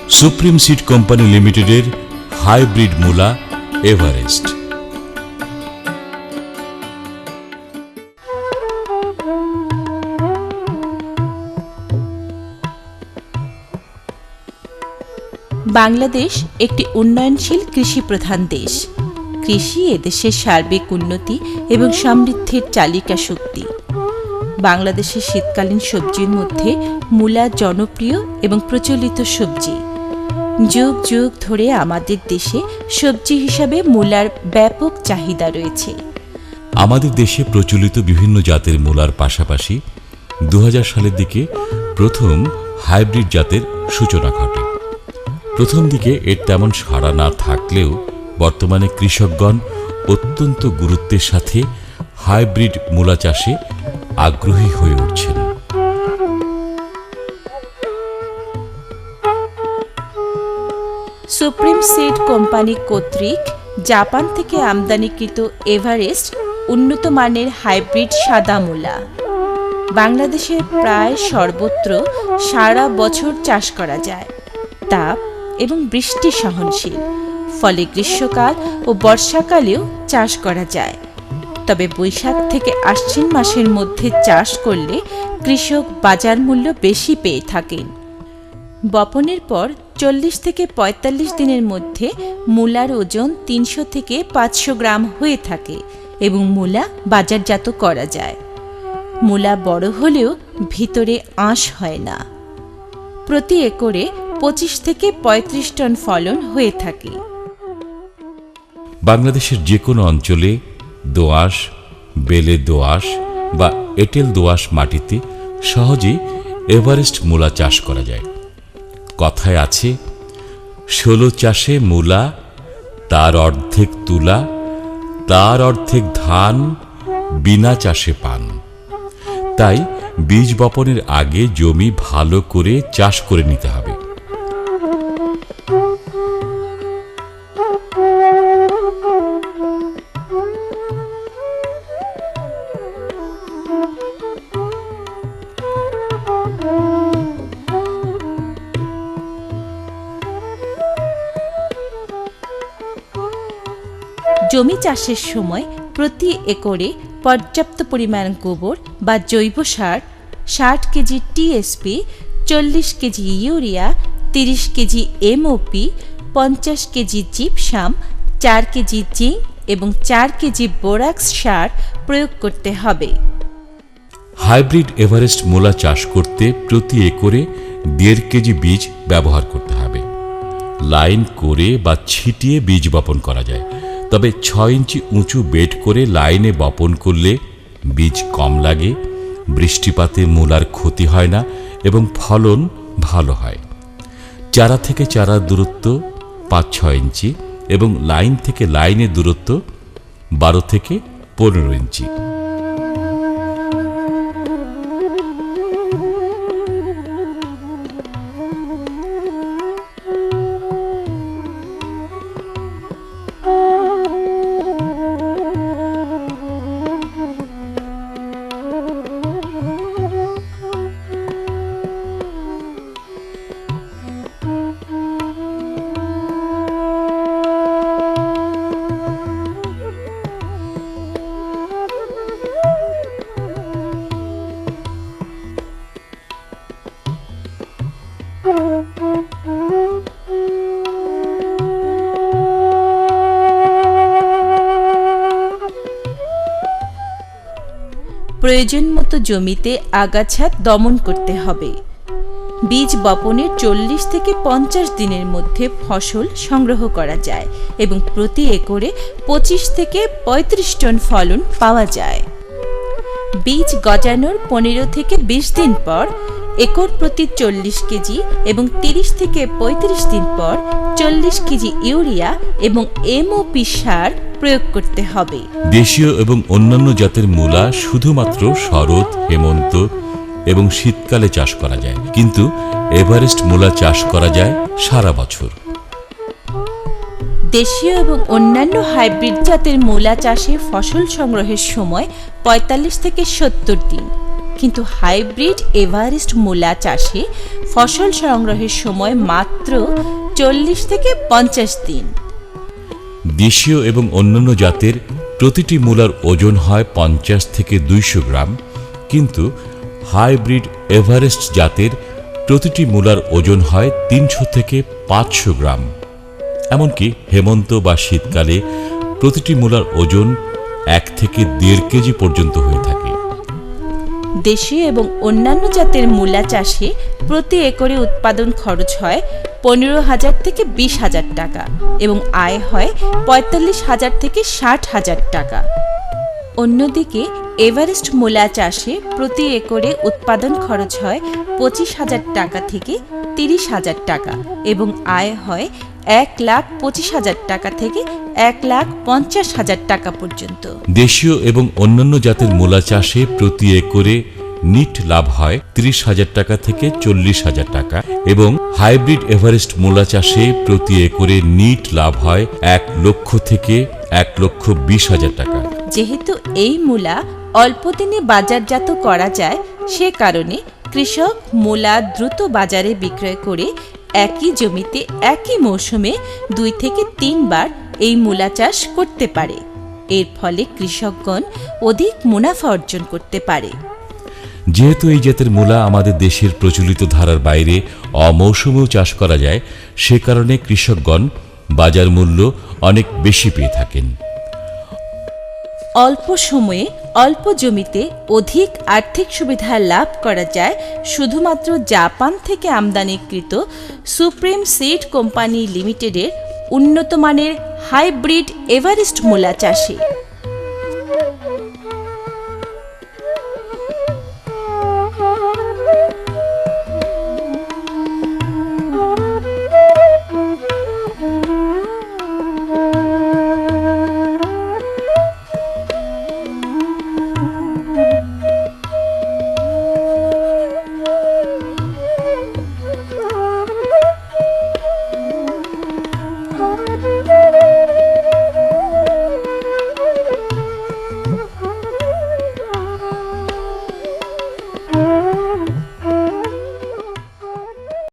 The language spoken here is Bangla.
সুপ্রিম সিড কোম্পানি লিমিটেডের হাইব্রিড মূলা এভারেস্ট। বাংলাদেশ একটি উন্নয়নশীল কৃষি প্রধান দেশ। কৃষি এদেশের সার্বিক উন্নতি এবং সমৃদ্ধির চালিকা শক্তি। বাংলাদেশের শীতকালীন সবজির মধ্যে মূলা জনপ্রিয় এবং প্রচলিত সবজি। যুগ যুগ ধরে আমাদের দেশে সবজি হিসাবে মূলার ব্যাপক চাহিদা রয়েছে। আমাদের দেশে প্রচলিত বিভিন্ন জাতের মূলার পাশাপাশি 2000 সালের দিকে প্রথম হাইব্রিড জাতের সূচনা ঘটে। প্রথম দিকে এর তেমন সাড়া না থাকলেও বর্তমানে কৃষকগণ অত্যন্ত গুরুত্বের সাথে হাইব্রিড মূলা চাষে আগ্রহী হয়ে উঠছেন। সুপ্রিম সিড কোম্পানি কর্তৃক জাপান থেকে আমদানিকৃত এভারেস্ট উন্নত মানের হাইব্রিড সাদা মূলা। বাংলাদেশের প্রায় সর্বত্র সারা বছর চাষ করা যায়। তাপ এবং বৃষ্টি সহনশীল, ফলে গ্রীষ্মকাল ও বর্ষাকালেও চাষ করা যায়। তবে বৈশাখ থেকে আশ্বিন মাসের মধ্যে চাষ করলে কৃষক বাজার মূল্য বেশি পেয়ে থাকেন। বপনের পর 40 থেকে 45 দিনের মধ্যে মূলার ওজন 300 থেকে 500 গ্রাম হয়ে থাকে এবং মূলা বাজারজাত করা যায়। মূলা বড় হলেও ভিতরে আঁশ হয় না। প্রতি একরে 25 থেকে 35 টন ফলন হয়ে থাকে। বাংলাদেশের যে কোনো অঞ্চলে দোআঁশ, বেলে দোআঁশ বা এঁটেল দোআঁশ মাটিতে সহজেই এভারেস্ট মূলা চাষ করা যায়। কথায় আছে, 16 চাষে মূলা, তার অর্ধেক তুলা, তার অর্ধেক ধান, বিনা চাষে পান। তাই বীজ বপনের আগে জমি ভালো করে চাষ করে নিতে হবে। জমি চাষের সময় প্রতি একরে পর্যাপ্ত পরিমাণ গোবর বা জৈব সার, 60 KG TSP, 40 KG urea, 30 KG MOP, 50 KG gypsum, 4 KG zinc এবং 4 কেজি বোরাক্স সার প্রয়োগ করতে হবে। হাইব্রিড এভারেস্ট মূলা চাষ করতে প্রতি একরে 1.5 কেজি বীজ ব্যবহার করতে হবে। লাইন করে বা ছিটিয়ে বীজ বপন করা যায়, তবে 6 ইঞ্চি উঁচু বেড করে লাইনে বপন করলে বীজ কম লাগে, বৃষ্টিপাতে মূলার ক্ষতি হয় না এবং ফলন ভালো হয়। চারা থেকে চারার দূরত্ব 5-6 ইঞ্চি এবং লাইন থেকে লাইনের দূরত্ব 12 থেকে 15 ইঞ্চি। প্রয়োজন মতো জমিতে আগাছা দমন করতে হবে। বীজ বপনের 40 থেকে 50 দিনের মধ্যে ফসল সংগ্রহ করা যায় এবং প্রতি একরে 25 থেকে 35 টন ফলন পাওয়া যায়। বীজ গজানোর 15 থেকে 20 দিন পর একর প্রতি 40 কেজি এবং 30 থেকে 35 দিন পর 40 কেজি ইউরিয়া এবং এমওপি সার প্রয়োগ করতে হবে। দেশীয় এবং অন্যান্য জাতের মূলা শুধুমাত্র শরৎ, হেমন্ত এবং শীতকালে চাষ করা যায়, কিন্তু এভারেস্ট মূলা চাষ করা যায় সারা বছর। দেশীয় এবং অন্যান্য হাইব্রিড জাতের মূলা চাষে ফসল সংগ্রহের সময় 45 থেকে 70 দিন, কিন্তু হাইব্রিড এভারেস্ট মূলা চাষে ফসল সংগ্রহের সময় মাত্র 40 থেকে 50 দিন। দেশীয় এবং অন্যান্য জাতের প্রতিটি মূলার ওজন হয় 50 থেকে 200 গ্রাম, কিন্তু হাইব্রিড এভারেস্ট জাতের প্রতিটি মূলার ওজন হয় 300 থেকে 500 গ্রাম। এমনকি হেমন্ত বা শীতকালে প্রতিটি মূলার ওজন 1 থেকে 1.5 কেজি পর্যন্ত হয়ে থাকে। দেশীয় এবং অন্যান্য জাতের মূলা চাষে প্রতি একরে উৎপাদন খরচ হয় 15,000 থেকে 20,000 টাকা এবং আয় হয় 45,000 থেকে 60,000 টাকা। অন্যদিকে এভারেস্ট মূলা চাষে প্রতি একরে উৎপাদন খরচ হয় 25,000 টাকা থেকে 30,000 টাকা এবং আয় হয় 1,25,000 টাকা থেকে 1,50,000 টাকা পর্যন্ত। দেশীয় এবং অন্যান্য জাতের মূলা চাষে প্রতি একরে নিট লাভ হয় 30,000 টাকা থেকে 40,000 টাকা এবং হাইব্রিড এভারেস্ট মূলা চাষে প্রতি একরে নিট লাভ হয় 1 লক্ষ থেকে 1,20,000 টাকা। যেহেতু এই মূলা অল্প দিনে বাজারজাত করা যায়, সে কারণে কৃষক মূলা দ্রুত বাজারে বিক্রয় করে একই জমিতে একই মৌসুমে 2 থেকে 3 বার এই মূলা চাষ করতে পারে। এর ফলে কৃষকগণ অধিক মুনাফা অর্জন করতে পারে। যেহেতু এই জাতের মূলা আমাদের দেশের প্রচলিত ধারার বাইরে অমৌসুমেও চাষ করা যায়, সে কারণে কৃষকগণ বাজার মূল্য অনেক বেশি পেয়ে থাকেন। অল্প সময়ে অল্প জমিতে অধিক আর্থিক সুবিধা লাভ করা যায় শুধুমাত্র জাপান থেকে আমদানিকৃত সুপ্রিম সিড কোম্পানি লিমিটেডের উন্নত মানের হাইব্রিড এভারেস্ট মূলা চাষে।